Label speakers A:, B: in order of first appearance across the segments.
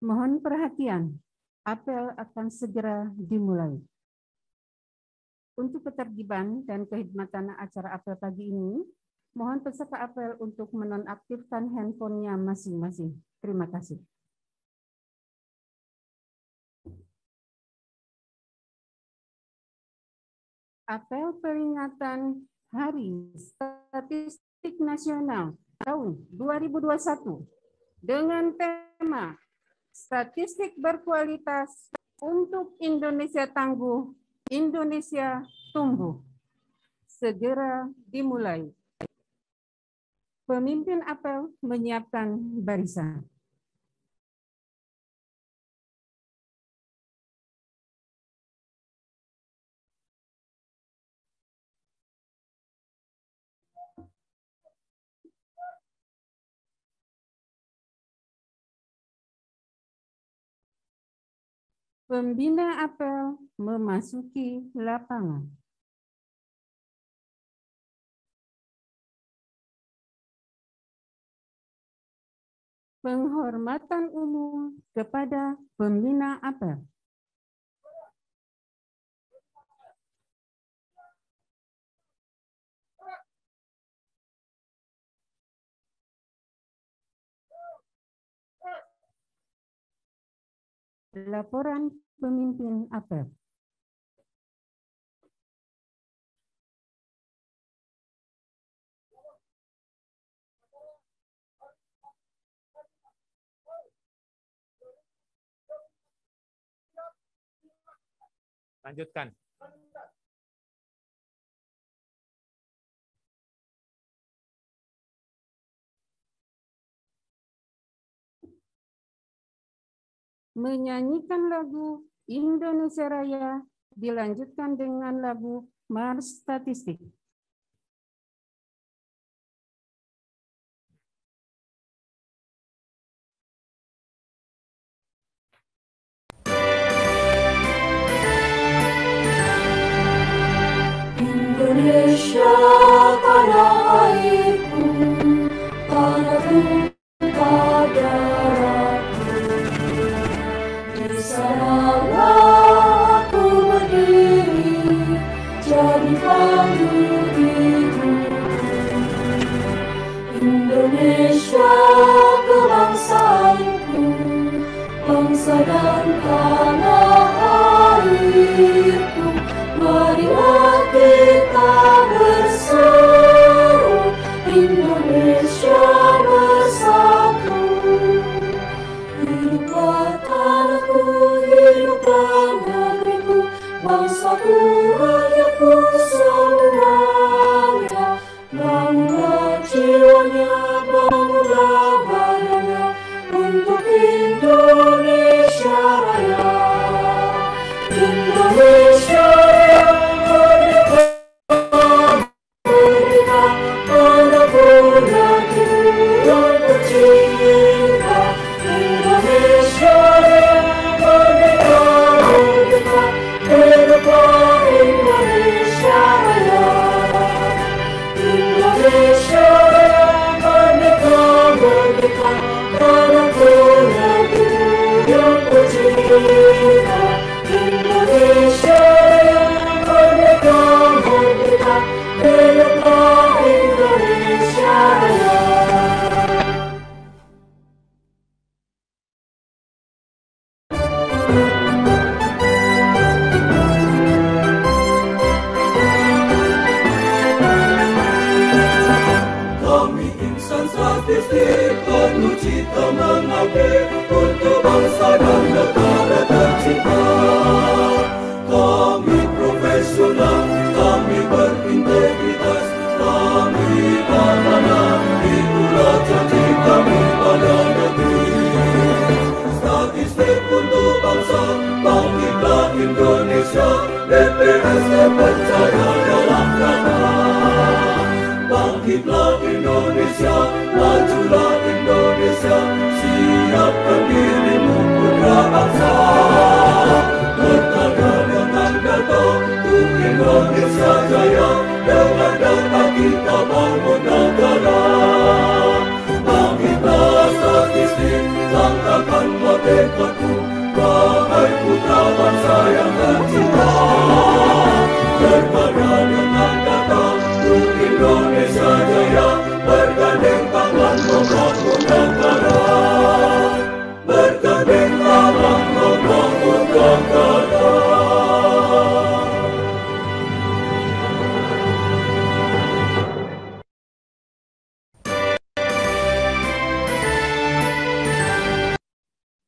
A: Mohon perhatian, apel akan segera dimulai. Untuk ketertiban dan kehidmatan acara apel pagi ini, mohon peserta apel untuk menonaktifkan handphonenya masing-masing. Terima kasih. Apel peringatan Hari Statistik Nasional tahun 2021 dengan tema Statistik Berkualitas untuk Indonesia Tangguh, Indonesia Tumbuh. Segera dimulai. Pemimpin apel menyiapkan barisan. Pembina apel memasuki lapangan. Penghormatan umum kepada pembina apel. Laporan pemimpin apel.
B: Lanjutkan.
A: Menyanyikan lagu Indonesia Raya dilanjutkan dengan lagu Mars Statistik.
C: Indonesia tanah airku, tanah tumpah darahku. Di sanalah aku berdiri, jadi pandu hidupku. Indonesia kebangsaanku, bangsa dan tanah airku. Marilah kita berseru, Indonesia bersatu. Hiduplah tanahku, hiduplah negeriku, bangsaku, rakyatku semuanya. Bangunlah jiwanya, bangunlah badannya, untuk Indonesia Raya. Indonesia Indonesia merdeka, merdeka, merdeka, dekatku, wahai putra bangsa yang tercinta. Berkarya dengan kata untuk Indonesia Jaya, bergandeng tangan membangun negara. Bergandeng tangan membangun negara.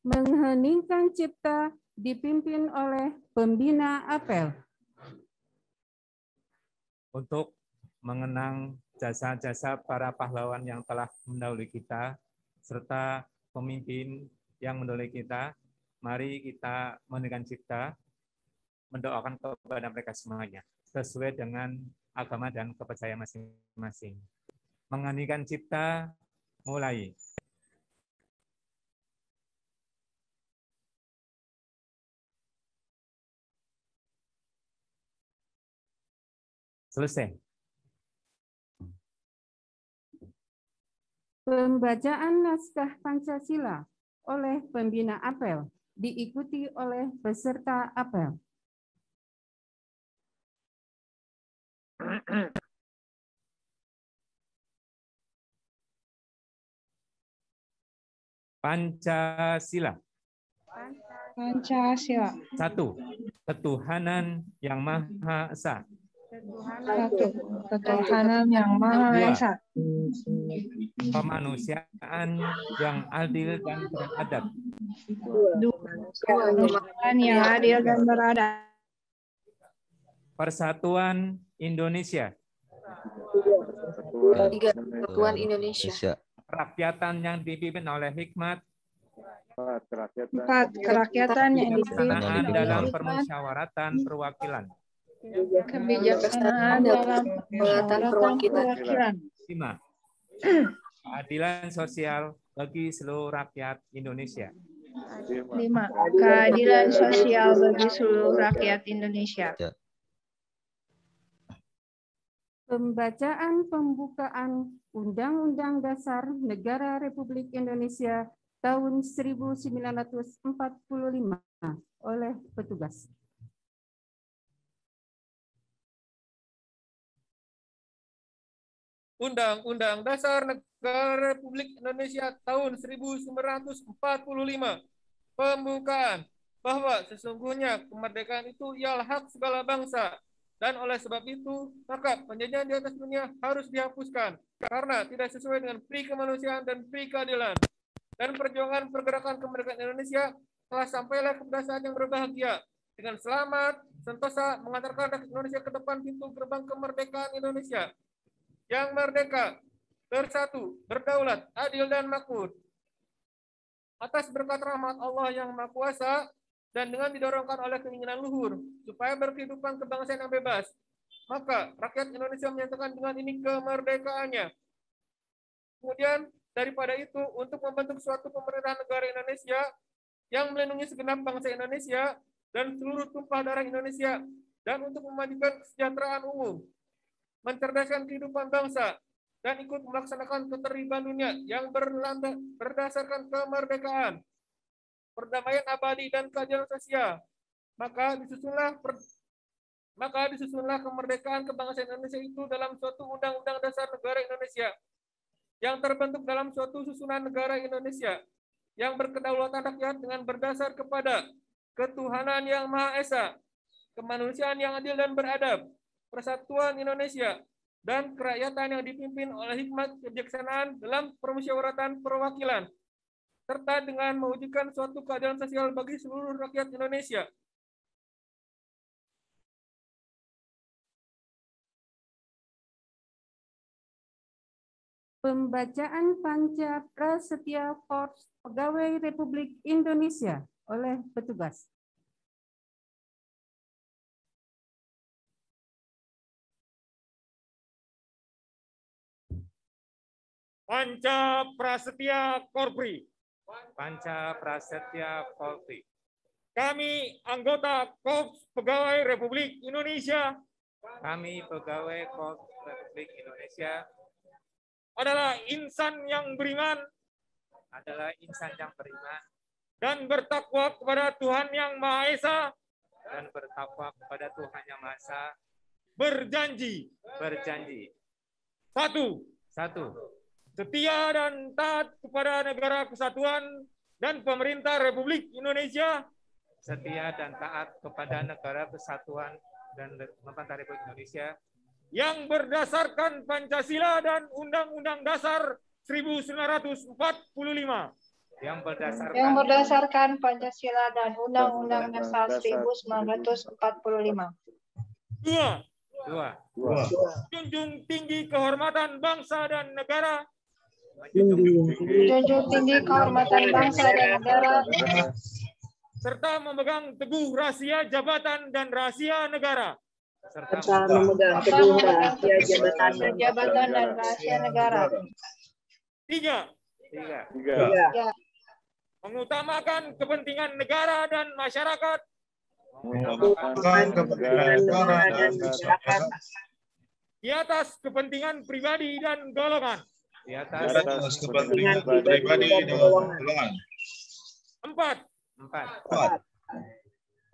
A: Mengheningkan cipta dipimpin oleh pembina apel.
B: Untuk mengenang jasa-jasa para pahlawan yang telah mendahului kita, serta pemimpin yang mendahului kita, mari kita mengeningkan cipta, mendoakan kepada mereka semuanya, sesuai dengan agama dan kepercayaan masing-masing. Mengeningkan cipta, mulai. Selesai.
A: Pembacaan naskah Pancasila oleh pembina apel diikuti oleh peserta apel.
B: Pancasila.
D: Pancasila.
B: 1. Ketuhanan yang Maha Esa.
D: 1. Ketuhanan yang Maha Esa.
B: 2. Kemanusiaan yang adil dan beradab.
D: 2. Kemanusiaan yang adil dan beradab.
B: Persatuan Indonesia.
E: 3. Persatuan Indonesia.
B: Kerakyatan yang dipimpin oleh hikmat.
D: 4. Kerakyatan yang dipimpin
B: Kebijaksanaan dalam
D: oleh hikmat.
B: permusyawaratan perwakilan.
D: Kebijaksanaan dalam perwakilan.
B: 5. Keadilan sosial bagi seluruh rakyat Indonesia.
D: 5. Keadilan sosial bagi seluruh rakyat Indonesia.
A: Pembacaan pembukaan Undang-Undang Dasar Negara Republik Indonesia tahun 1945 oleh petugas.
F: Undang-Undang Dasar Negara Republik Indonesia tahun 1945. Pembukaan bahwa sesungguhnya kemerdekaan itu ialah hak segala bangsa, dan oleh sebab itu maka penjajahan di atas dunia harus dihapuskan karena tidak sesuai dengan pri kemanusiaan dan pri keadilan. Dan perjuangan pergerakan kemerdekaan Indonesia telah sampailah kepada saat yang berbahagia dengan selamat sentosa mengantarkan rakyat Indonesia ke depan pintu gerbang kemerdekaan Indonesia yang merdeka, bersatu, berdaulat, adil dan makmur. Atas berkat rahmat Allah yang Maha Kuasa dan dengan didorongkan oleh keinginan luhur supaya berkehidupan kebangsaan yang bebas, maka rakyat Indonesia menyatakan dengan ini kemerdekaannya. Kemudian daripada itu, untuk membentuk suatu pemerintahan negara Indonesia yang melindungi segenap bangsa Indonesia dan seluruh tumpah darah Indonesia, dan untuk memajukan kesejahteraan umum, mencerdaskan kehidupan bangsa, dan ikut melaksanakan ketertiban dunia yang berdasarkan kemerdekaan, perdamaian abadi dan keadilan sosial. Maka disusunlah kemerdekaan kebangsaan Indonesia itu dalam suatu Undang-Undang Dasar Negara Indonesia yang terbentuk dalam suatu susunan negara Indonesia yang berkedaulatan rakyat dengan berdasar kepada ketuhanan yang Maha Esa, kemanusiaan yang adil dan beradab, persatuan Indonesia, dan kerakyatan yang dipimpin oleh hikmat kebijaksanaan dalam permusyawaratan perwakilan, serta dengan mewujudkan suatu keadilan sosial bagi seluruh rakyat Indonesia.
A: Pembacaan Panca Prasetya Korps Pegawai Republik Indonesia oleh petugas.
F: Panca Prasetya Korpri.
B: Panca Prasetya Korpri.
F: Kami anggota Korps Pegawai Republik Indonesia
B: Kami pegawai Korps Republik Indonesia
F: adalah insan yang beriman, dan bertakwa kepada Tuhan Yang Maha Esa,
B: dan bertakwa kepada Tuhan Yang Maha Esa,
F: berjanji.
B: Satu,
F: Setia dan taat kepada negara kesatuan dan pemerintah Republik Indonesia,
B: setia dan taat kepada negara kesatuan dan pemerintah Republik Indonesia
F: yang berdasarkan Pancasila dan Undang-Undang Dasar 1945.
B: yang
D: Yang berdasarkan Pancasila dan Undang-Undang Dasar 1945.
B: Dua,
F: Junjung tinggi kehormatan bangsa dan negara,
D: Junjung tinggi kehormatan bangsa dan negara,
F: serta memegang teguh rahasia jabatan dan rahasia negara.
D: serta memegang teguh rahasia jabatan dan rahasia negara.
F: Tiga,
D: Tiga.
F: mengutamakan kepentingan negara dan masyarakat
D: Mengutamakan kepentingan negara dan masyarakat
F: di atas kepentingan pribadi dan golongan.
B: di atas
D: kepentingan pribadi dan golongan.
F: Empat,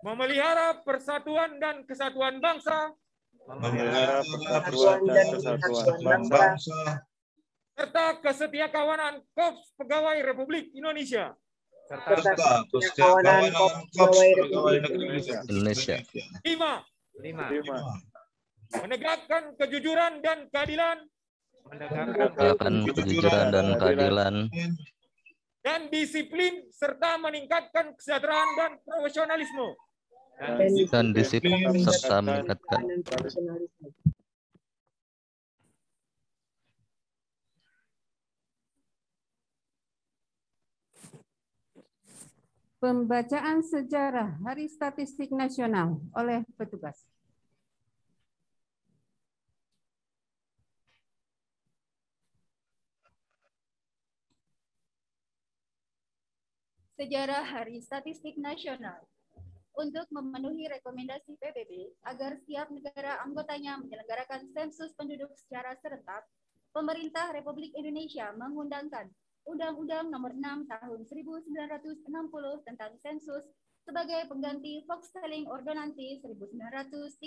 F: memelihara persatuan dan kesatuan bangsa
C: memelihara persatuan dan kesatuan bangsa
F: serta kesetiakawanan Korps Pegawai Republik Indonesia.
D: serta kesetiakawanan pegawai Republik
E: Indonesia.
F: Lima, menegakkan kejujuran dan keadilan
E: Menegakkan kejujuran dan keadilan
F: dan disiplin serta meningkatkan kesejahteraan dan profesionalisme.
E: dan disiplin serta meningkatkan
A: Pembacaan sejarah Hari Statistik Nasional oleh petugas.
G: Sejarah Hari Statistik Nasional. Untuk memenuhi rekomendasi PBB agar setiap negara anggotanya menyelenggarakan sensus penduduk secara serentak, pemerintah Republik Indonesia mengundangkan Undang-Undang Nomor 6 Tahun 1960 tentang sensus sebagai pengganti Volkstelling Ordonnanz 1930.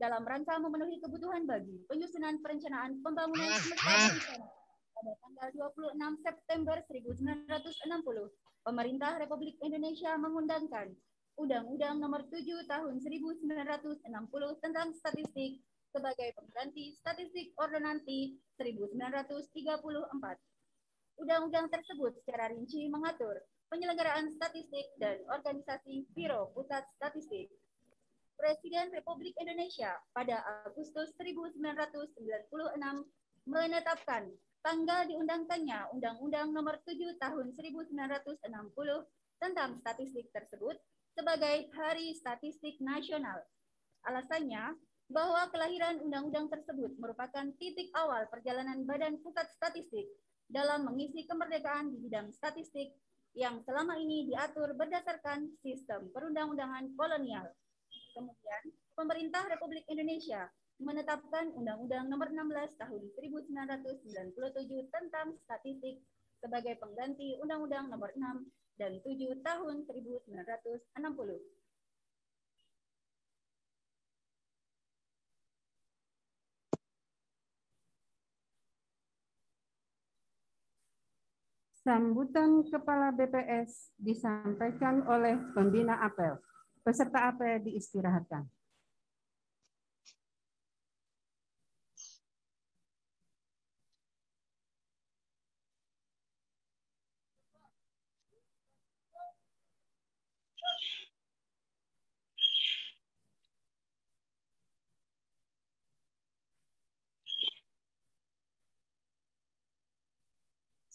G: Dalam rangka memenuhi kebutuhan bagi penyusunan perencanaan pembangunan semesta pada tanggal 26 September 1960, pemerintah Republik Indonesia mengundangkan Undang-Undang Nomor 7 Tahun 1960 tentang statistik sebagai pengganti Statistik Ordonnanz 1934. Undang-undang tersebut secara rinci mengatur penyelenggaraan statistik dan organisasi Biro Pusat Statistik. Presiden Republik Indonesia pada Agustus 1996 menetapkan tanggal diundangkannya Undang-Undang Nomor 7 Tahun 1960 tentang statistik tersebut sebagai Hari Statistik Nasional. Alasannya bahwa kelahiran undang-undang tersebut merupakan titik awal perjalanan Badan Pusat Statistik dalam mengisi kemerdekaan di bidang statistik yang selama ini diatur berdasarkan sistem perundang-undangan kolonial. Kemudian, pemerintah Republik Indonesia menetapkan Undang-Undang Nomor 16 Tahun 1997 tentang statistik sebagai pengganti Undang-Undang Nomor 6 dan 7 Tahun 1960.
A: Sambutan Kepala BPS disampaikan oleh pembina apel. Peserta apel diistirahatkan.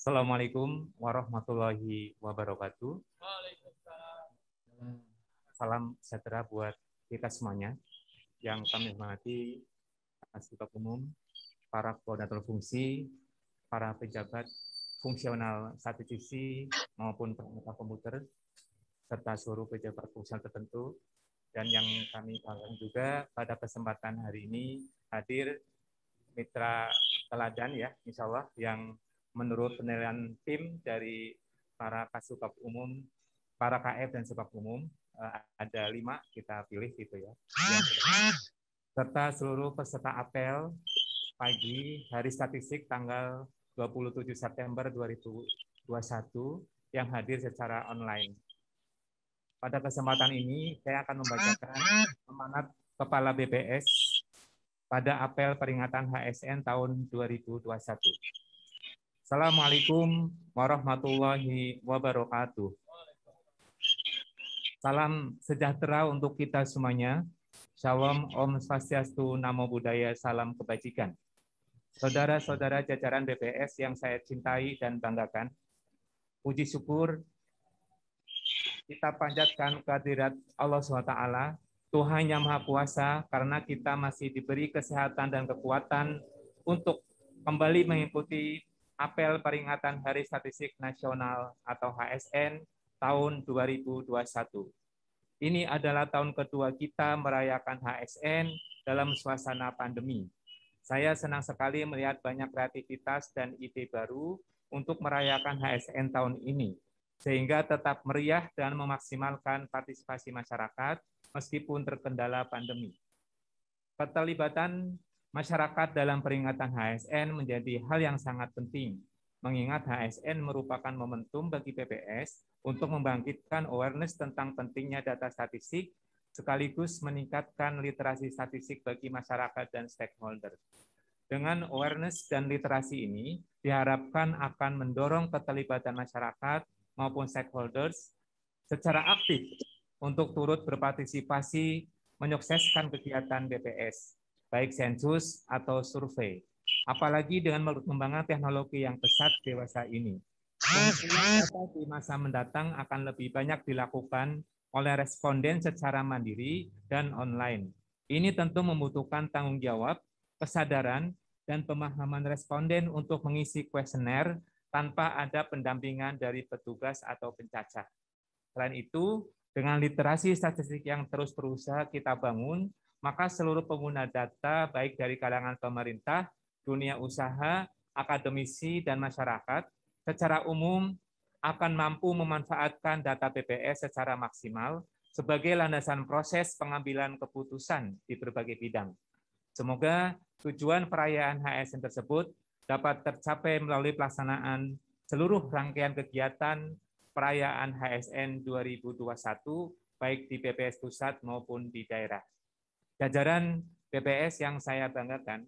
B: Assalamualaikum warahmatullahi wabarakatuh. Salam sejahtera buat kita semuanya yang kami hormati, Ketua Umum, para koordinator fungsi, para pejabat fungsional statistisi maupun pengamat komputer, serta seluruh pejabat fungsional tertentu, dan yang kami banggakan juga pada kesempatan hari ini hadir mitra teladan ya, insya Allah, yang menurut penilaian tim dari para kasubag umum, para KF dan subag umum, ada 5 kita pilih gitu ya. Serta seluruh peserta apel pagi hari statistik tanggal 27 September 2021 yang hadir secara online. Pada kesempatan ini saya akan membacakan amanat Kepala BPS pada apel peringatan HSN tahun 2021. Assalamualaikum warahmatullahi wabarakatuh. Salam sejahtera untuk kita semuanya. Shalom, Om Swastiastu, Namo Buddhaya, salam kebajikan. Saudara-saudara jajaran BPS yang saya cintai dan banggakan, puji syukur kita panjatkan kehadirat Allah SWT, Tuhan Yang Maha Kuasa, karena kita masih diberi kesehatan dan kekuatan untuk kembali mengikuti apel peringatan Hari Statistik Nasional atau HSN tahun 2021. Ini adalah tahun kedua kita merayakan HSN dalam suasana pandemi. Saya senang sekali melihat banyak kreativitas dan ide baru untuk merayakan HSN tahun ini, sehingga tetap meriah dan memaksimalkan partisipasi masyarakat meskipun terkendala pandemi. Keterlibatan masyarakat dalam peringatan HSN menjadi hal yang sangat penting, mengingat HSN merupakan momentum bagi PPS untuk membangkitkan awareness tentang pentingnya data statistik, sekaligus meningkatkan literasi statistik bagi masyarakat dan stakeholder. Dengan awareness dan literasi ini, diharapkan akan mendorong keterlibatan masyarakat maupun stakeholders secara aktif untuk turut berpartisipasi menyukseskan kegiatan BPS, baik sensus atau survei. Apalagi dengan perkembangan teknologi yang pesat dewasa ini. Di masa mendatang akan lebih banyak dilakukan oleh responden secara mandiri dan online. Ini tentu membutuhkan tanggung jawab, kesadaran, dan pemahaman responden untuk mengisi kuesioner tanpa ada pendampingan dari petugas atau pencacah. Selain itu, dengan literasi statistik yang terus berusaha kita bangun, maka seluruh pengguna data, baik dari kalangan pemerintah, dunia usaha, akademisi, dan masyarakat, secara umum akan mampu memanfaatkan data BPS secara maksimal sebagai landasan proses pengambilan keputusan di berbagai bidang. Semoga tujuan perayaan HSN tersebut dapat tercapai melalui pelaksanaan seluruh rangkaian kegiatan perayaan HSN 2021, baik di BPS pusat maupun di daerah. Jajaran BPS yang saya banggakan,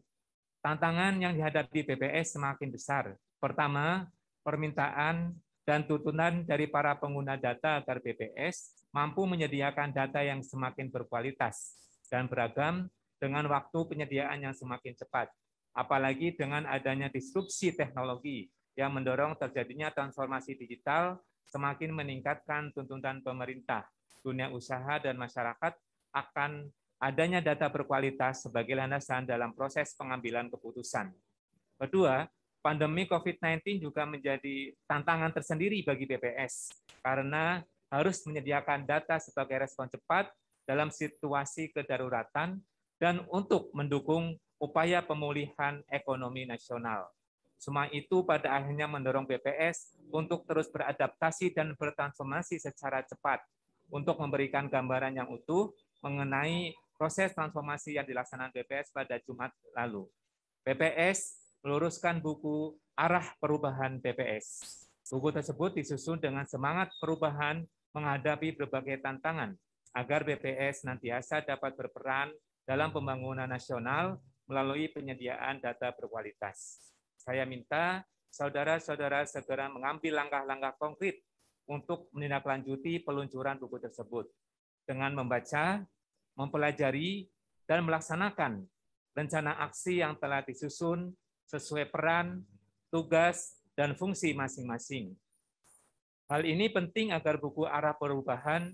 B: tantangan yang dihadapi BPS semakin besar. Pertama, permintaan dan tuntutan dari para pengguna data agar BPS mampu menyediakan data yang semakin berkualitas dan beragam dengan waktu penyediaan yang semakin cepat. Apalagi dengan adanya disrupsi teknologi yang mendorong terjadinya transformasi digital, semakin meningkatkan tuntutan pemerintah, dunia usaha, dan masyarakat akan adanya data berkualitas sebagai landasan dalam proses pengambilan keputusan. Kedua, pandemi COVID-19 juga menjadi tantangan tersendiri bagi BPS karena harus menyediakan data sebagai respon cepat dalam situasi kedaruratan dan untuk mendukung upaya pemulihan ekonomi nasional. Semua itu pada akhirnya mendorong BPS untuk terus beradaptasi dan bertransformasi secara cepat untuk memberikan gambaran yang utuh mengenai proses transformasi yang dilaksanakan BPS pada Jumat lalu. BPS meluruskan buku Arah Perubahan BPS. Buku tersebut disusun dengan semangat perubahan menghadapi berbagai tantangan agar BPS nantiasa dapat berperan dalam pembangunan nasional melalui penyediaan data berkualitas. Saya minta saudara-saudara segera mengambil langkah-langkah konkret untuk menindaklanjuti peluncuran buku tersebut dengan membaca, mempelajari, dan melaksanakan rencana aksi yang telah disusun sesuai peran, tugas, dan fungsi masing-masing. Hal ini penting agar buku Arah Perubahan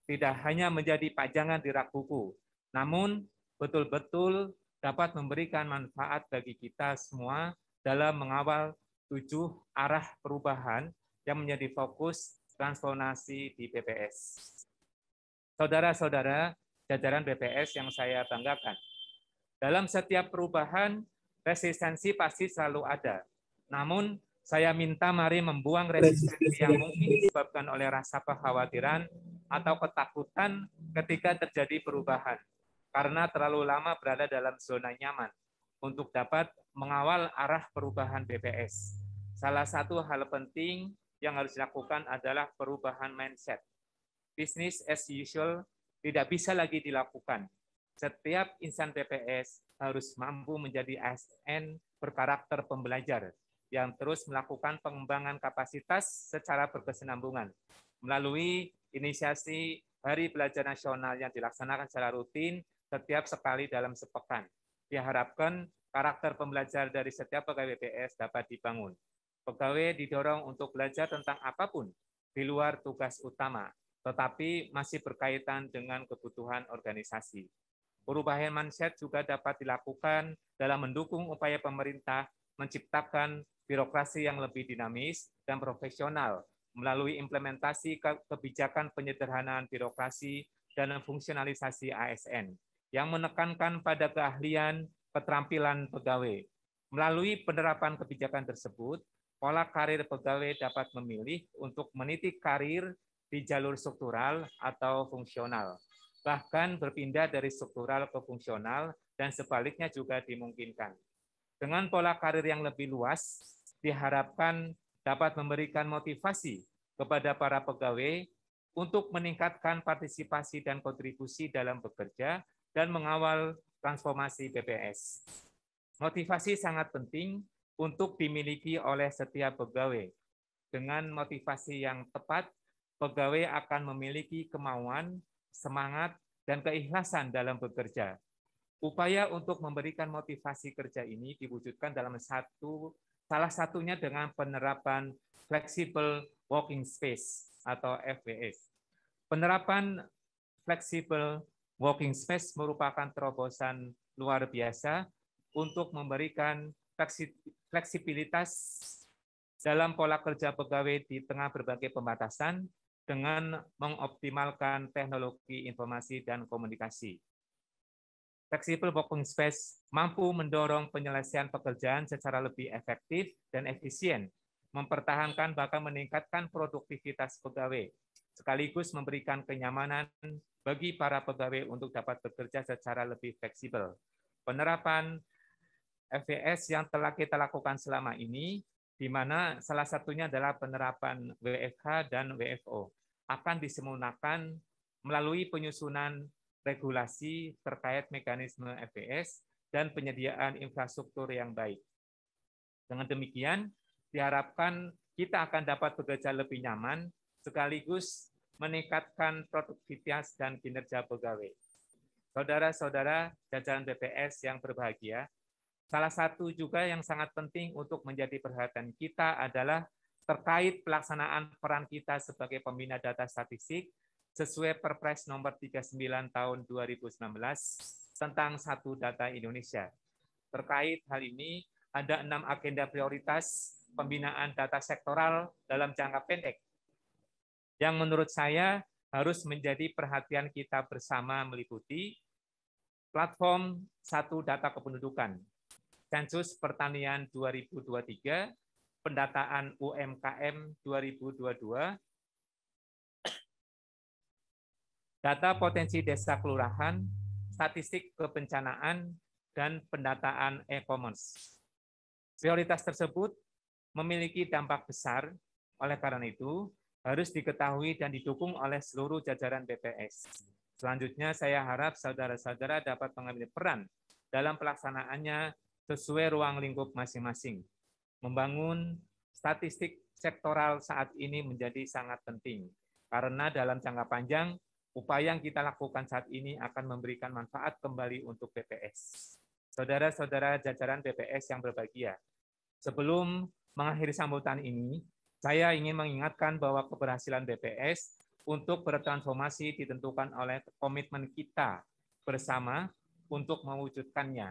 B: tidak hanya menjadi pajangan di rak buku, namun betul-betul dapat memberikan manfaat bagi kita semua dalam mengawal 7 arah perubahan yang menjadi fokus transformasi di BPS. Saudara-saudara, jajaran BPS yang saya banggakan. Dalam setiap perubahan, resistensi pasti selalu ada. Namun, Saya minta mari membuang resistensi yang mungkin disebabkan oleh rasa kekhawatiran atau ketakutan ketika terjadi perubahan, karena terlalu lama berada dalam zona nyaman untuk dapat mengawal arah perubahan BPS. Salah satu hal penting yang harus dilakukan adalah perubahan mindset. Business as usual tidak bisa lagi dilakukan. Setiap insan BPS harus mampu menjadi ASN berkarakter pembelajar yang terus melakukan pengembangan kapasitas secara berkesinambungan melalui inisiasi Hari Belajar Nasional yang dilaksanakan secara rutin setiap sekali dalam sepekan. Diharapkan karakter pembelajar dari setiap pegawai BPS dapat dibangun. Pegawai didorong untuk belajar tentang apapun di luar tugas utama, tetapi masih berkaitan dengan kebutuhan organisasi. Perubahan mindset juga dapat dilakukan dalam mendukung upaya pemerintah menciptakan birokrasi yang lebih dinamis dan profesional melalui implementasi kebijakan penyederhanaan birokrasi dan fungsionalisasi ASN yang menekankan pada keahlian keterampilan pegawai. Melalui penerapan kebijakan tersebut, pola karir pegawai dapat memilih untuk meniti karir di jalur struktural atau fungsional, bahkan berpindah dari struktural ke fungsional dan sebaliknya juga dimungkinkan. Dengan pola karir yang lebih luas, diharapkan dapat memberikan motivasi kepada para pegawai untuk meningkatkan partisipasi dan kontribusi dalam bekerja dan mengawal transformasi BPS. Motivasi sangat penting untuk dimiliki oleh setiap pegawai. Dengan motivasi yang tepat, pegawai akan memiliki kemauan, semangat, dan keikhlasan dalam bekerja. Upaya untuk memberikan motivasi kerja ini diwujudkan dalam salah satunya dengan penerapan Flexible Working Space atau FWS. Penerapan Flexible Working Space merupakan terobosan luar biasa untuk memberikan fleksibilitas dalam pola kerja pegawai di tengah berbagai pembatasan dengan mengoptimalkan teknologi informasi dan komunikasi. Flexible working space mampu mendorong penyelesaian pekerjaan secara lebih efektif dan efisien, mempertahankan bahkan meningkatkan produktivitas pegawai, sekaligus memberikan kenyamanan bagi para pegawai untuk dapat bekerja secara lebih fleksibel. Penerapan FWS yang telah kita lakukan selama ini, di mana salah satunya adalah penerapan WFH dan WFO, akan disempurnakan melalui penyusunan regulasi terkait mekanisme FWS dan penyediaan infrastruktur yang baik. Dengan demikian, diharapkan kita akan dapat bekerja lebih nyaman, sekaligus meningkatkan produktivitas dan kinerja pegawai. Saudara-saudara jajaran BPS yang berbahagia, salah satu juga yang sangat penting untuk menjadi perhatian kita adalah terkait pelaksanaan peran kita sebagai pembina data statistik sesuai Perpres nomor 39 tahun 2019 tentang Satu Data Indonesia. Terkait hal ini, ada 6 agenda prioritas pembinaan data sektoral dalam jangka pendek yang menurut saya harus menjadi perhatian kita bersama, meliputi platform Satu Data Kependudukan, Sensus Pertanian 2023, pendataan UMKM 2022, data potensi desa kelurahan, statistik kebencanaan, dan pendataan e-commerce. Prioritas tersebut memiliki dampak besar, oleh karena itu harus diketahui dan didukung oleh seluruh jajaran BPS. Selanjutnya saya harap saudara-saudara dapat mengambil peran dalam pelaksanaannya sesuai ruang lingkup masing-masing. Membangun statistik sektoral saat ini menjadi sangat penting, karena dalam jangka panjang, upaya yang kita lakukan saat ini akan memberikan manfaat kembali untuk BPS. Saudara-saudara jajaran BPS yang berbahagia, sebelum mengakhiri sambutan ini, saya ingin mengingatkan bahwa keberhasilan BPS untuk bertransformasi ditentukan oleh komitmen kita bersama untuk mewujudkannya.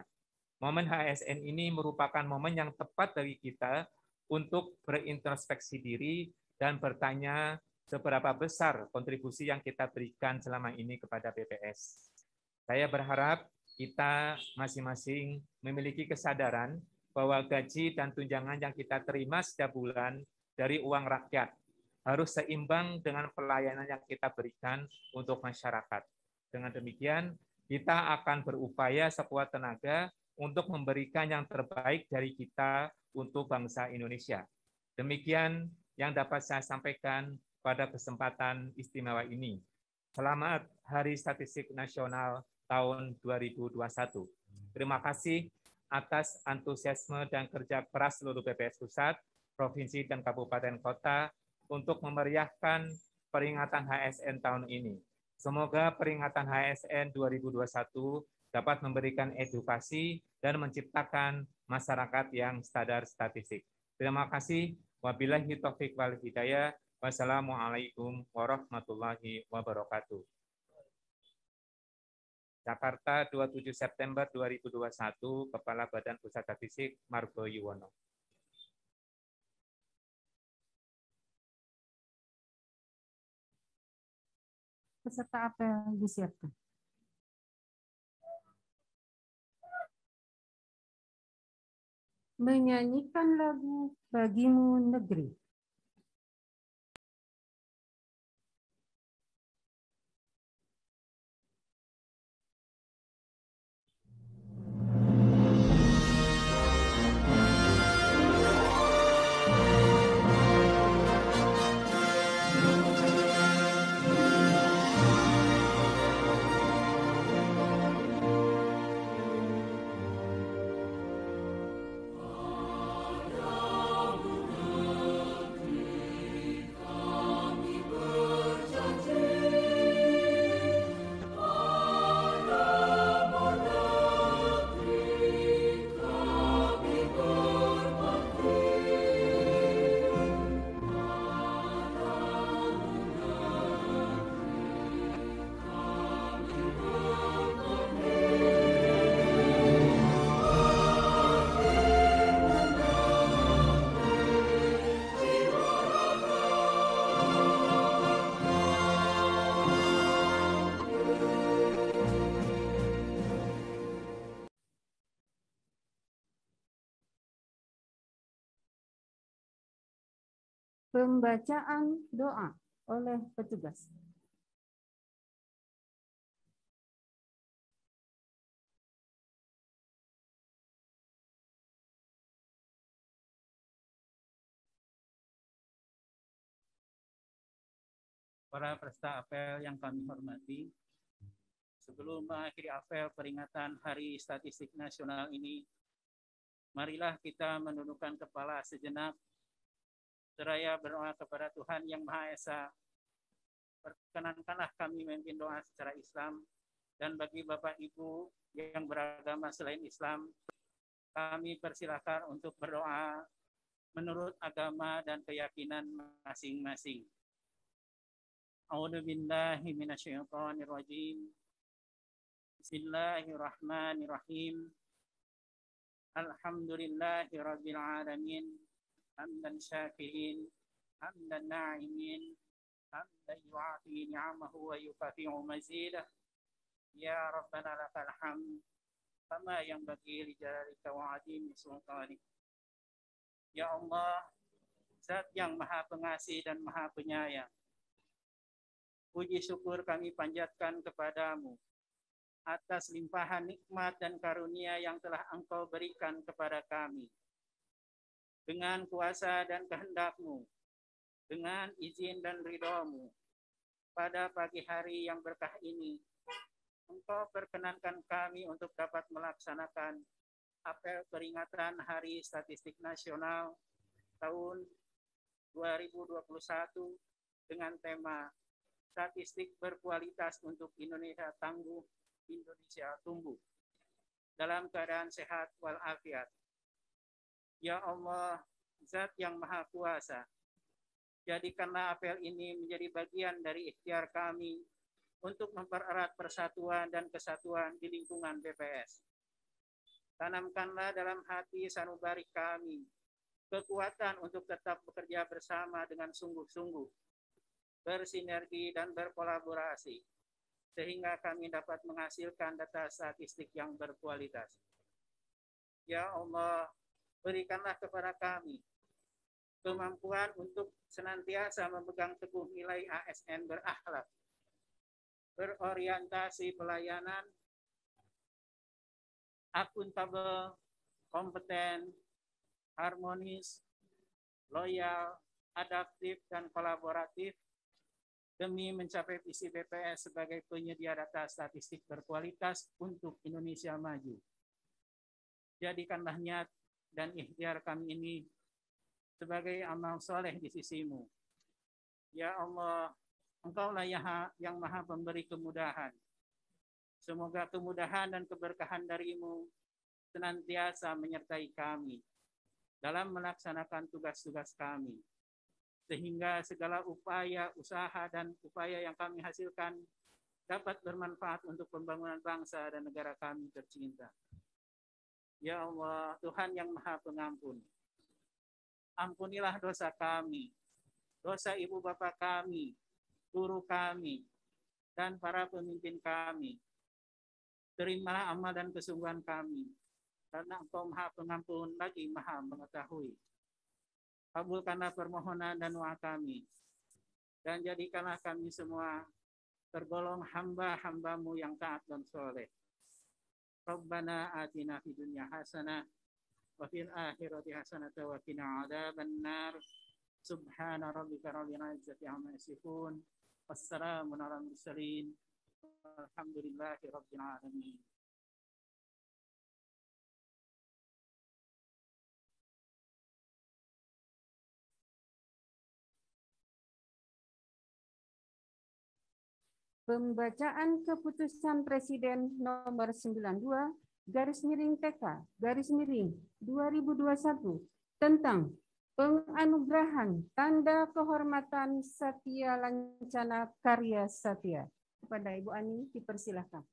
B: Momen HSN ini merupakan momen yang tepat bagi kita untuk berintrospeksi diri dan bertanya seberapa besar kontribusi yang kita berikan selama ini kepada BPS. Saya berharap kita masing-masing memiliki kesadaran bahwa gaji dan tunjangan yang kita terima setiap bulan dari uang rakyat harus seimbang dengan pelayanan yang kita berikan untuk masyarakat. Dengan demikian, kita akan berupaya sekuat tenaga untuk memberikan yang terbaik dari kita untuk bangsa Indonesia. Demikian yang dapat saya sampaikan pada kesempatan istimewa ini. Selamat Hari Statistik Nasional tahun 2021. Terima kasih atas antusiasme dan kerja keras seluruh BPS Pusat, Provinsi, dan Kabupaten Kota untuk memeriahkan peringatan HSN tahun ini. Semoga peringatan HSN 2021 dapat memberikan edukasi dan menciptakan masyarakat yang sadar statistik. Terima kasih. Wabillahi taufiq wal hidayah. Wassalamualaikum warahmatullahi wabarakatuh. Jakarta, 27 September 2021, Kepala Badan Pusat Statistik Margo Yuwono.
A: Peserta apel disiapkan. Menyanyikan lagu Bagimu Negeri. Pembacaan doa oleh petugas.
H: Para peserta apel yang kami hormati, sebelum mengakhiri apel peringatan Hari Statistik Nasional ini, marilah kita menundukkan kepala sejenak seraya berdoa kepada Tuhan Yang Maha Esa. Perkenankanlah kami memimpin doa secara Islam, dan bagi Bapak Ibu yang beragama selain Islam, kami persilahkan untuk berdoa menurut agama dan keyakinan masing-masing. A'udzu billahi minasyaitonir rajim. Bismillahirrahmanirrahim. Alhamdulillahirabbil alamin. Hamdan syakirin, hamdan na'imin, hamdan yu'afi ni'amahu wa yukafi'u mazidah. Ya Rabbana lakal hamd, kama yang bagi li jalalika wa azimi sultanik. Ya Allah, Zat yang Maha Pengasih dan Maha Penyayang, puji syukur kami panjatkan kepadamu atas limpahan nikmat dan karunia yang telah Engkau berikan kepada kami. Dengan kuasa dan kehendak-Mu, dengan izin dan ridho-Mu, pada pagi hari yang berkah ini, Engkau perkenankan kami untuk dapat melaksanakan apel peringatan Hari Statistik Nasional tahun 2021 dengan tema Statistik Berkualitas untuk Indonesia Tangguh, Indonesia Tumbuh, dalam keadaan sehat walafiat. Ya Allah, Zat yang Maha Kuasa, jadikanlah apel ini menjadi bagian dari ikhtiar kami untuk mempererat persatuan dan kesatuan di lingkungan BPS. Tanamkanlah dalam hati sanubari kami kekuatan untuk tetap bekerja bersama dengan sungguh-sungguh, bersinergi dan berkolaborasi, sehingga kami dapat menghasilkan data statistik yang berkualitas. Ya Allah, berikanlah kepada kami kemampuan untuk senantiasa memegang teguh nilai ASN berakhlak, berorientasi pelayanan, akuntabel, kompeten, harmonis, loyal, adaptif, dan kolaboratif demi mencapai visi BPS sebagai penyedia data statistik berkualitas untuk Indonesia maju. Jadikanlah niat dan ikhtiar kami ini sebagai amal soleh di sisimu. Ya Allah, Engkaulah yang maha pemberi kemudahan. Semoga kemudahan dan keberkahan darimu senantiasa menyertai kami dalam melaksanakan tugas-tugas kami, sehingga segala upaya, usaha, dan upaya yang kami hasilkan dapat bermanfaat untuk pembangunan bangsa dan negara kami tercinta. Ya Allah, Tuhan yang Maha Pengampun, ampunilah dosa kami, dosa ibu bapak kami, guru kami, dan para pemimpin kami. Terimalah amal dan kesungguhan kami, karena Engkau Maha Pengampun lagi Maha Mengetahui. Kabulkanlah permohonan dan doa kami, dan jadikanlah kami semua tergolong hamba-hambamu yang taat dan soleh. Rabbana atina fid dunya hasanah wa fil akhirati hasanah wa qina adzabannar. Subhana rabbika rabbil izzati amma yasifun. Wassalamun alal mursalin. Alhamdulillahi rabbil alamin.
A: Pembacaan Keputusan Presiden Nomor 92/TK/2021 tentang penganugerahan Tanda Kehormatan Satya Lancana Karya Satya. Kepada Ibu Ani dipersilahkan.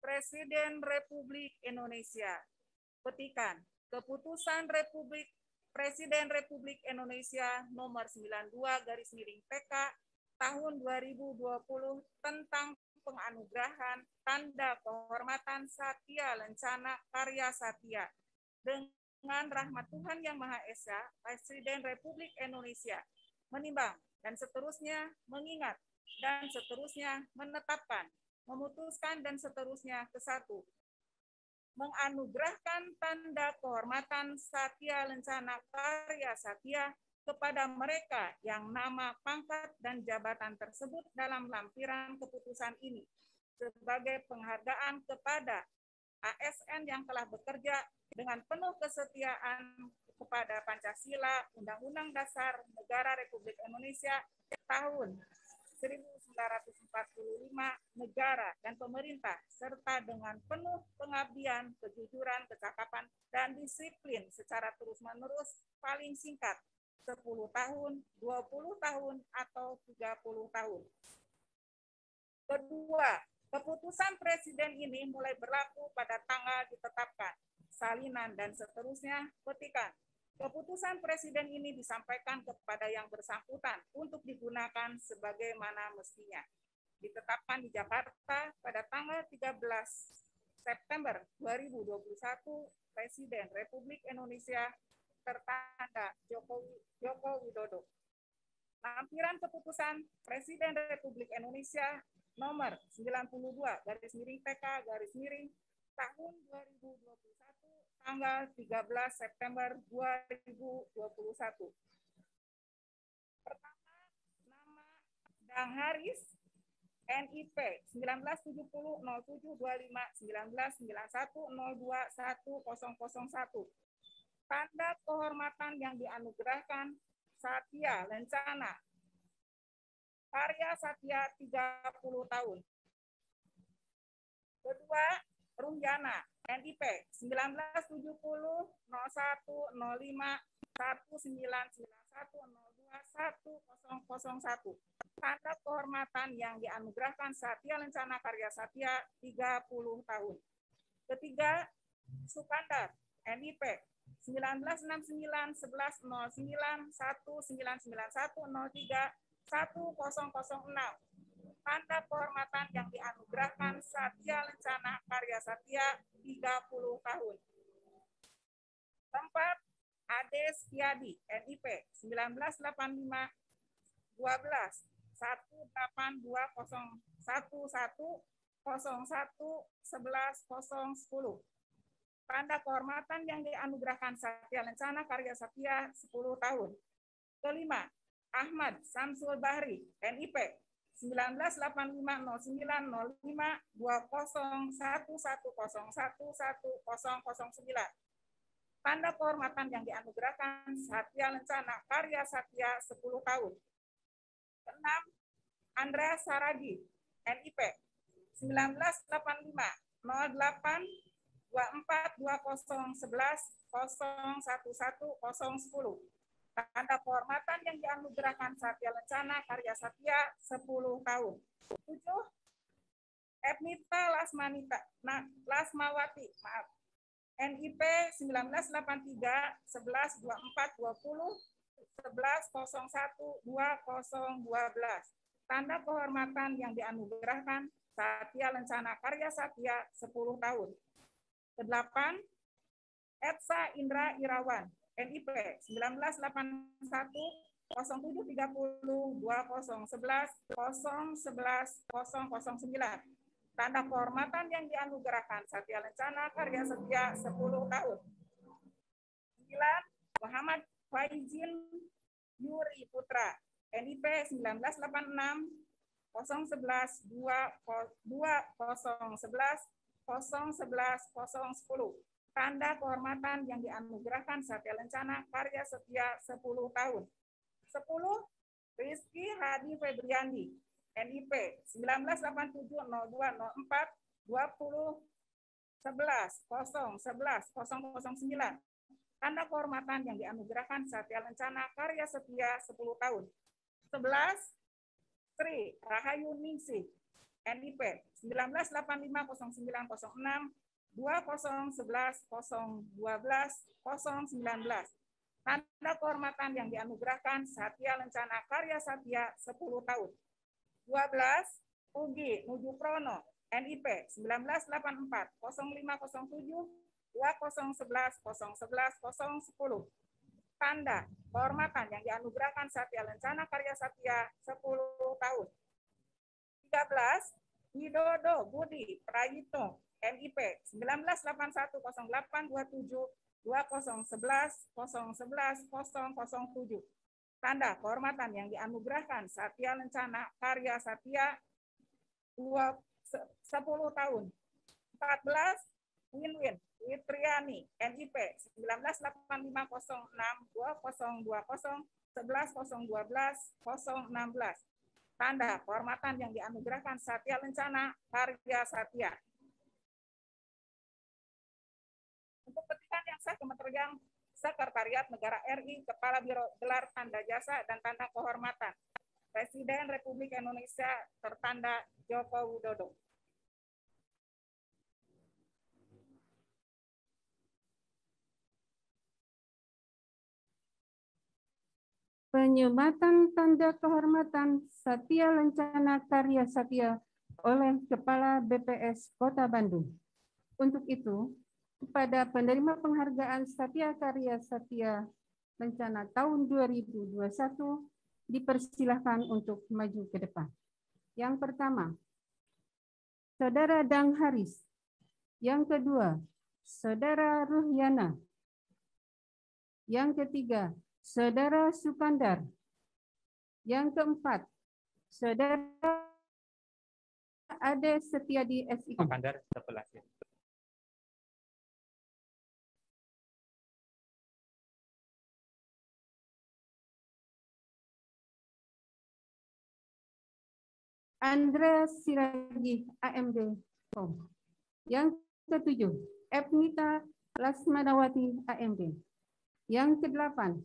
I: Presiden Republik Indonesia. Petikan Keputusan Presiden Republik Indonesia Nomor 92/TK tahun 2020 tentang penganugerahan Tanda Kehormatan Satya Lancana Karya Satya. Dengan rahmat Tuhan Yang Maha Esa, Presiden Republik Indonesia menimbang dan seterusnya mengingat dan seterusnya menetapkan, memutuskan dan seterusnya ke-1. Menganugerahkan Tanda Kehormatan Satya Lancana Karya Satya kepada mereka yang nama, pangkat, dan jabatan tersebut dalam lampiran keputusan ini sebagai penghargaan kepada ASN yang telah bekerja dengan penuh kesetiaan kepada Pancasila, Undang-Undang Dasar Negara Republik Indonesia tahun 1945, negara dan pemerintah, serta dengan penuh pengabdian, kejujuran, kecakapan, dan disiplin secara terus-menerus paling singkat 10 tahun, 20 tahun, atau 30 tahun. Kedua, keputusan Presiden ini mulai berlaku pada tanggal ditetapkan. Salinan dan seterusnya. Petikan Keputusan Presiden ini disampaikan kepada yang bersangkutan untuk digunakan sebagaimana mestinya. Ditetapkan di Jakarta pada tanggal 13 September 2021, Presiden Republik Indonesia tertanda Joko Widodo. Lampiran Keputusan Presiden Republik Indonesia nomor 92/TK/tahun 2021 tanggal 13 September 2021. Pertama, nama Dang Haris, NIP 197007251991021001. Tanda kehormatan yang dianugerahkan Satya Lancana Karya Satya 30 tahun. Kedua, Ruhyana, NIP 197001051991021001. Tanda kehormatan yang dianugerahkan Satya Lancana Karya Satya 30 tahun. Ketiga, Sukandar, NIP 19691109199103 Tanda kehormatan yang dianugerahkan Satya Lencana Karya Satya 30 tahun. Tempat Ade Setiadi, NIP 1985 12 182011110. Tanda kehormatan yang dianugerahkan Satya Lencana Karya Satya 10 tahun. Kelima, Ahmad Samsul Bahri, NIP 1985-09-05-2011111009. Tanda kehormatan yang dianugerahkan Satya Lencana Karya Satya 10 tahun. Keenam, Andreas Saragi, NIP 1985-04-2011-011-010. Tanda kehormatan yang dianugerahkan Satya Lencana Karya Satya 10 tahun. 7. Epnita Lasmawati, NIP 1983-11-24-20 11-01-2012. Tanda kehormatan yang dianugerahkan Satya Lencana Karya Satya 10 tahun. Ke-8, Etsa Indra Irawan, NIP 1981-0730-2011-011-009. Tanda kehormatan yang dianugerahkan Satya Lencana Karya Satya 10 tahun. 9. Muhammad Faizin Yuri Putra, NIP 1986-011-2011-011-010. Tanda kehormatan yang dianugerahkan Satya Lencana Karya Satya 10 tahun. 10. Rizky Hadi Febriandi, NIP 1987-02-04-2011-011-009. Tanda kehormatan yang dianugerahkan Satya Lencana Karya Satya 10 tahun. 11. Sri Rahayu Ningsih, NIP 1985-09-2011-012-019. Tanda kehormatan yang dianugerahkan Satya Lencana Karya Satya 10 tahun. 12. Ugi Nujuprono, NIP 1984-05-07-2011-011-010. Tanda kehormatan yang dianugerahkan Satya Lencana Karya Satya 10 tahun. 13. Widodo Budi Prayitno, NIP 1981-08-27-2011-011-007. Tanda kehormatan yang dianugerahkan Satya Lencana Karya Satya 10 tahun. 14. Winwin Witriani, NIP 1985-2020-11-012-016. Tanda kehormatan yang dianugerahkan Satya Lencana Karya Satya. Untuk petikan yang sah, Kementerian Sekretariat Negara RI, Kepala Biro Gelar Tanda Jasa dan Tanda Kehormatan, Presiden Republik Indonesia tertanda Joko Widodo.
A: Penyematan tanda kehormatan Satya Lencana Karya Satya oleh Kepala BPS Kota Bandung. Untuk itu, kepada penerima penghargaan Satya Karya Satya Lencana tahun 2021, dipersilahkan untuk maju ke depan. Yang pertama, Saudara Dang Haris. Yang kedua, Saudara Ruhyana. Yang ketiga, Saudara Sukandar. Yang keempat, Saudara Ade Setiadi SIK.
B: Sukandar sebelah sini.
A: Andreas Siragi, AMD. Yang ketujuh, Epnita Lasmanawati, AMD. Yang kedelapan,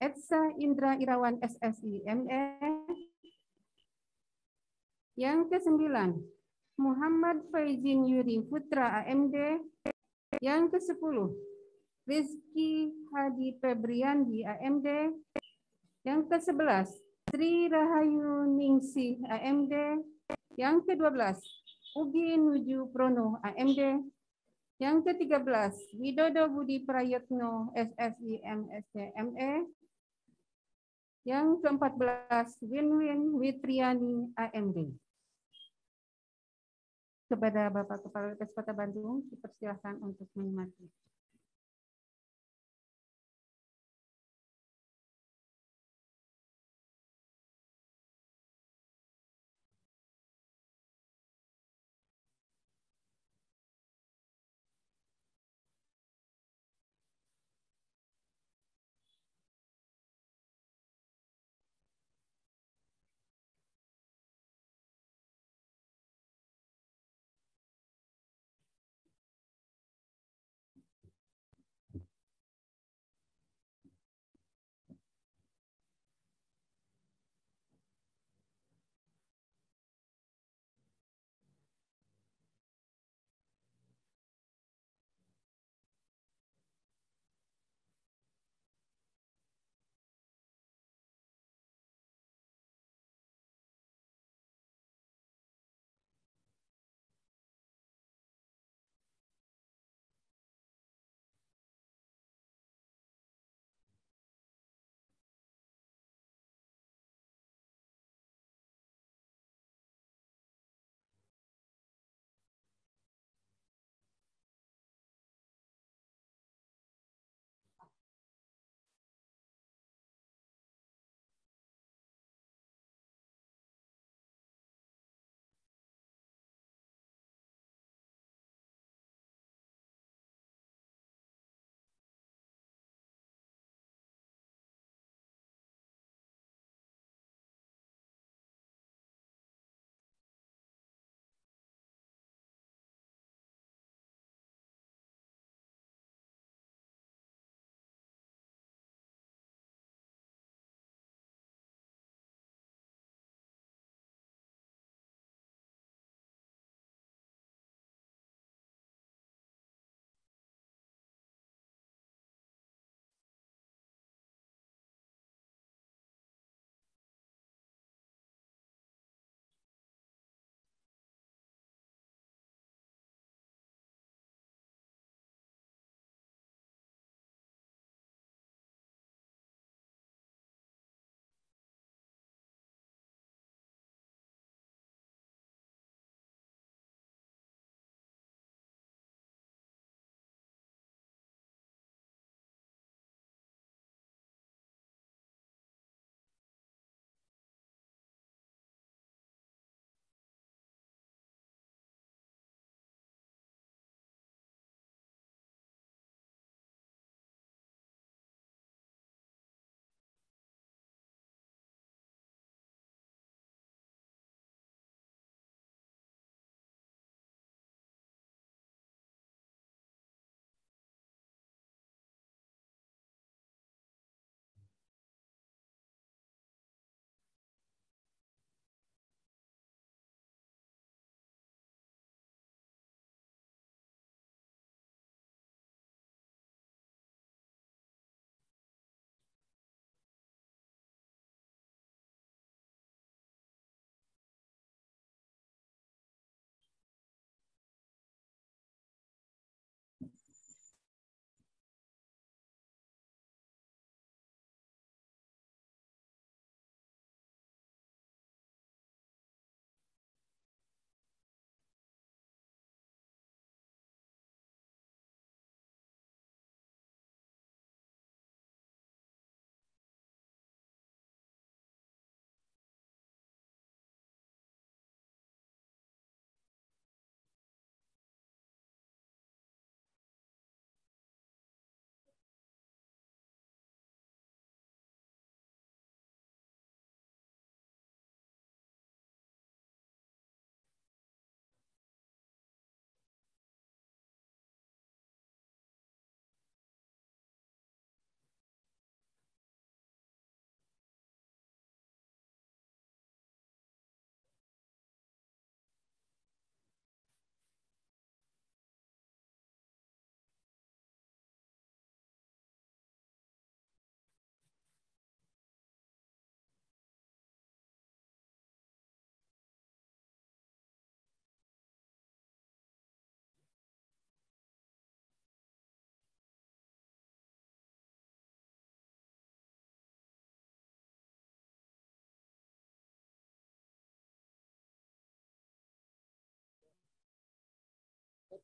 A: Etsa Indra Irawan, SSI, ME. Yang kesembilan, Muhammad Faizin Yuri Putra, AMD. Yang ke-10, Rizky Hadi Febriandi, AMD. Yang ke-11, Sri Rahayu Ningsih AMD. Yang ke-12, Ugi Nuju Prono AMD. Yang ke-13, Widodo Budi Prayitno SSI MSc ME. Yang ke-14, Winwin Witriani AMD. Kepada Bapak Kepala LPS Kota Bandung, dipersilakan untuk menikmati.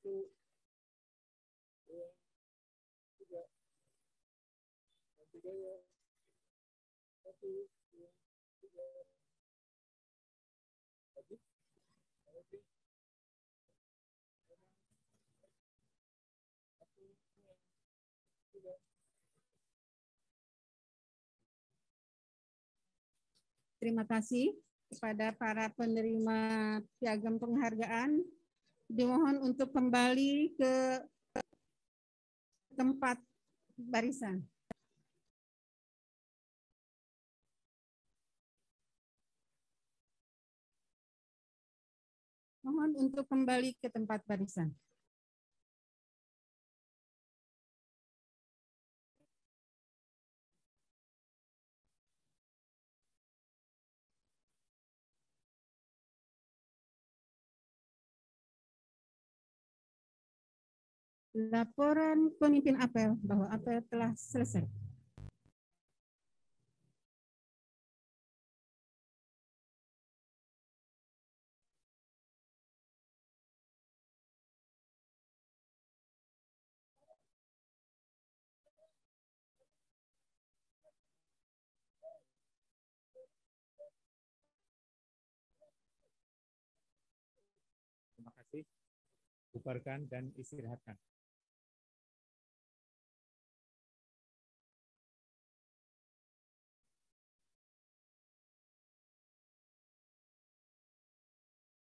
F: 1, 2, 3. 3 ya. 1, 2, 3. Lagi. Lagi. 1, 2, 3.
A: Terima kasih kepada para penerima piagam penghargaan. Dimohon untuk kembali ke tempat barisan. Mohon untuk kembali ke tempat barisan. Laporan pemimpin apel bahwa apel telah selesai.
B: Terima kasih. Bubarkan dan istirahatkan.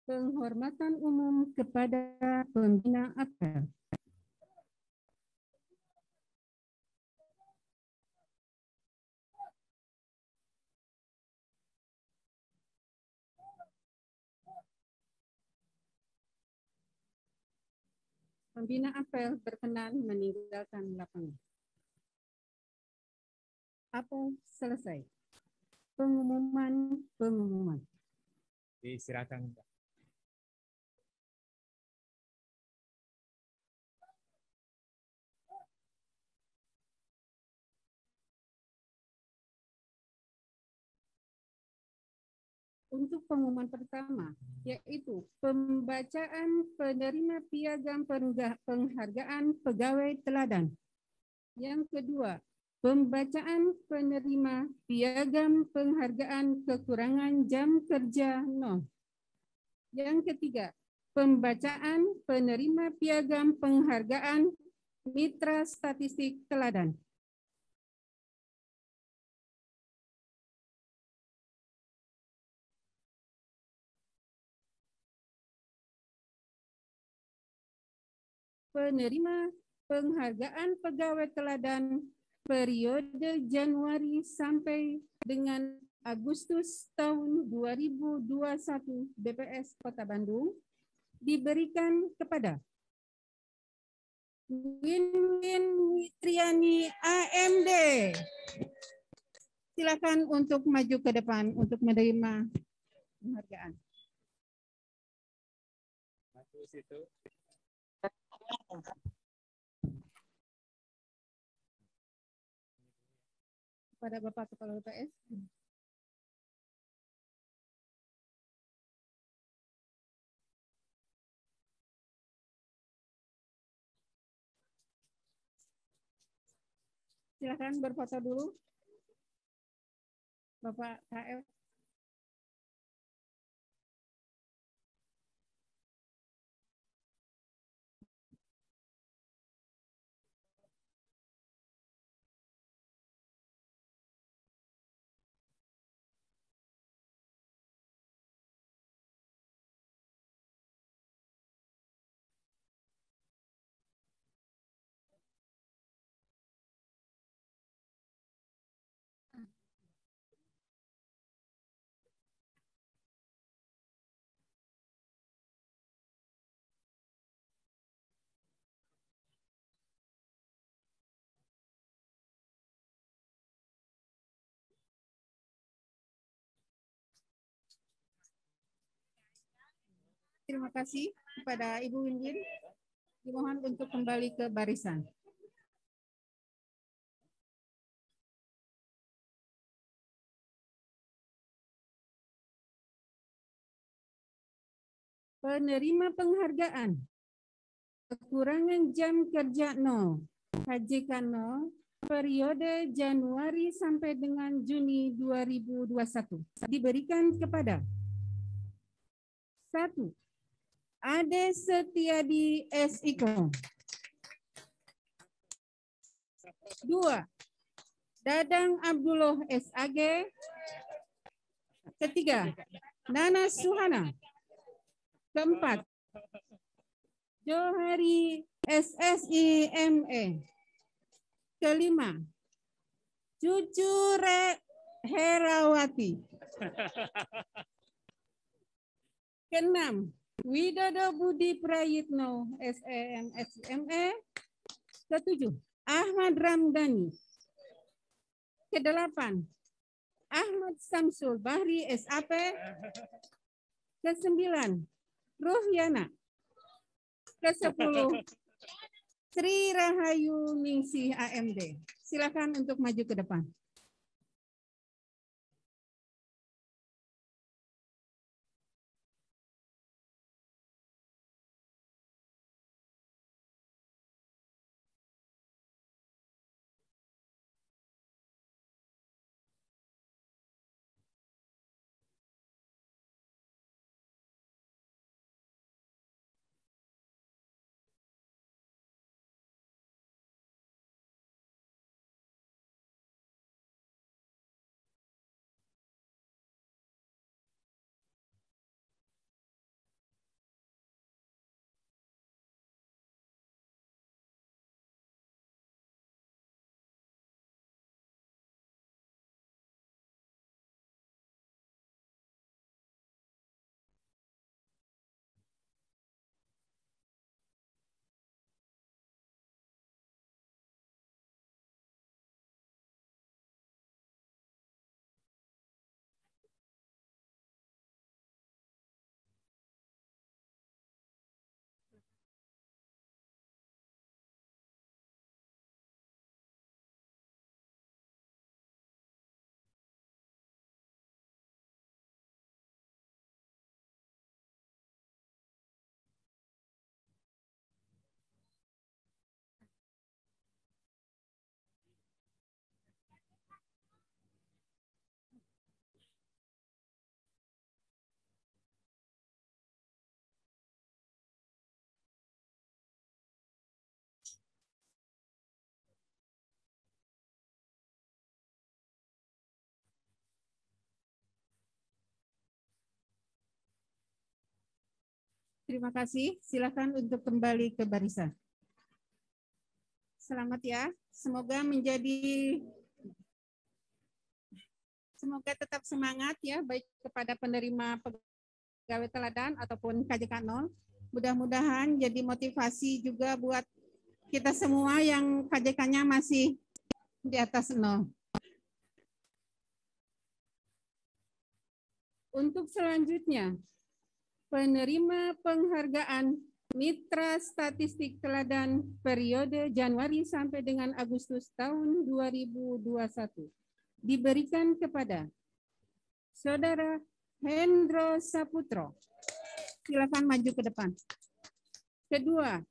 A: Penghormatan umum kepada pembina apel. Pembina apel berkenan meninggalkan lapangan. Apel selesai. Pengumuman.
B: Diistirahatkan.
A: Untuk pengumuman pertama, yaitu pembacaan penerima piagam penghargaan pegawai teladan. Yang kedua, pembacaan penerima piagam penghargaan kekurangan jam kerja 0. Yang ketiga, pembacaan penerima piagam penghargaan mitra statistik teladan. Penerima penghargaan pegawai teladan periode Januari sampai dengan Agustus tahun 2021 BPS Kota Bandung diberikan kepada Winwin Witriani AMD. Silakan untuk maju ke depan untuk menerima penghargaan.
B: Maju situ.
A: Kepada Bapak Kepala BPS. Silakan berfoto dulu. Bapak KF. Terima kasih kepada Ibu Winwin. Dimohon untuk kembali ke barisan. Penerima penghargaan Kekurangan jam kerja 0, KJK 0, periode Januari sampai dengan Juni 2021 diberikan kepada 1. Ade Setiadi S.Iko. 2. Dadang Abdullah S.Ag. Ketiga, Nana Suhana. Keempat, Johari SSIME. Kelima, Cucu Herawati. Keenam, Widodo Budi Prayitno SEMSME. Ketujuh, Ahmad Ramdhani. Kedelapan, Ahmad Samsul Bahri SAP. Kesembilan, Ruhyana. Kesepuluh, Sri Rahayu Ningsih AMD. Silakan untuk maju ke depan. Terima kasih. Silakan untuk kembali ke barisan. Selamat ya. Semoga tetap semangat ya, baik kepada penerima pegawai teladan ataupun KJK 0. Mudah-mudahan jadi motivasi juga buat kita semua yang KJK-nya masih di atas 0. Untuk selanjutnya, penerima penghargaan Mitra Statistik Teladan periode Januari sampai dengan Agustus tahun 2021 diberikan kepada Saudara Hendro Saputro. Silakan maju ke depan. Kedua,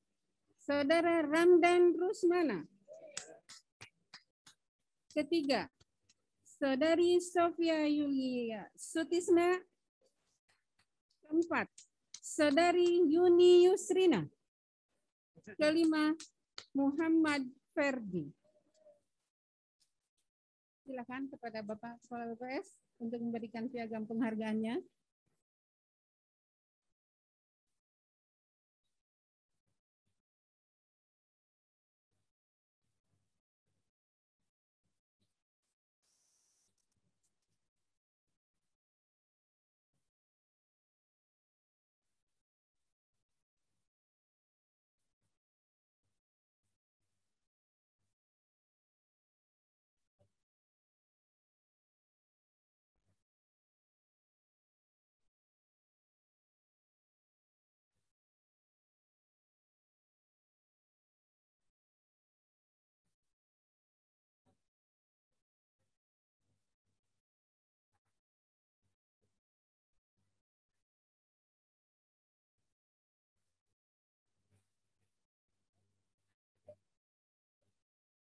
A: Saudara Ramdan Rusmana. Ketiga, Saudari Sofia Yulia Sutisna. Keempat, Saudari Yuni Yusrina. Kelima, Muhammad Ferdi. Silakan kepada Bapak Kepala BPS untuk memberikan piagam penghargaannya.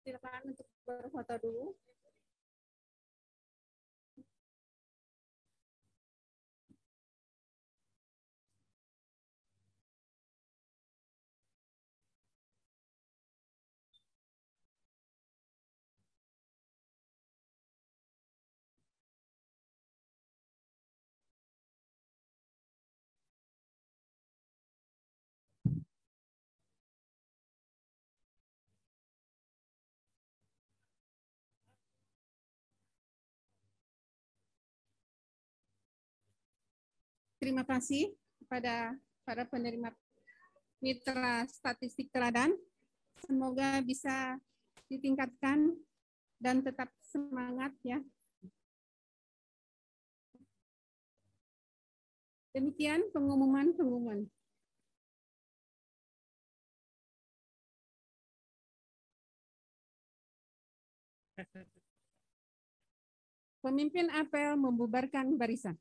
J: Silakan untuk berfoto dulu. Terima kasih kepada para penerima mitra statistik teladan. Semoga bisa ditingkatkan dan tetap semangat ya. Demikian pengumuman. Pemimpin apel membubarkan barisan.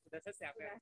F: Udah selesai apa ya?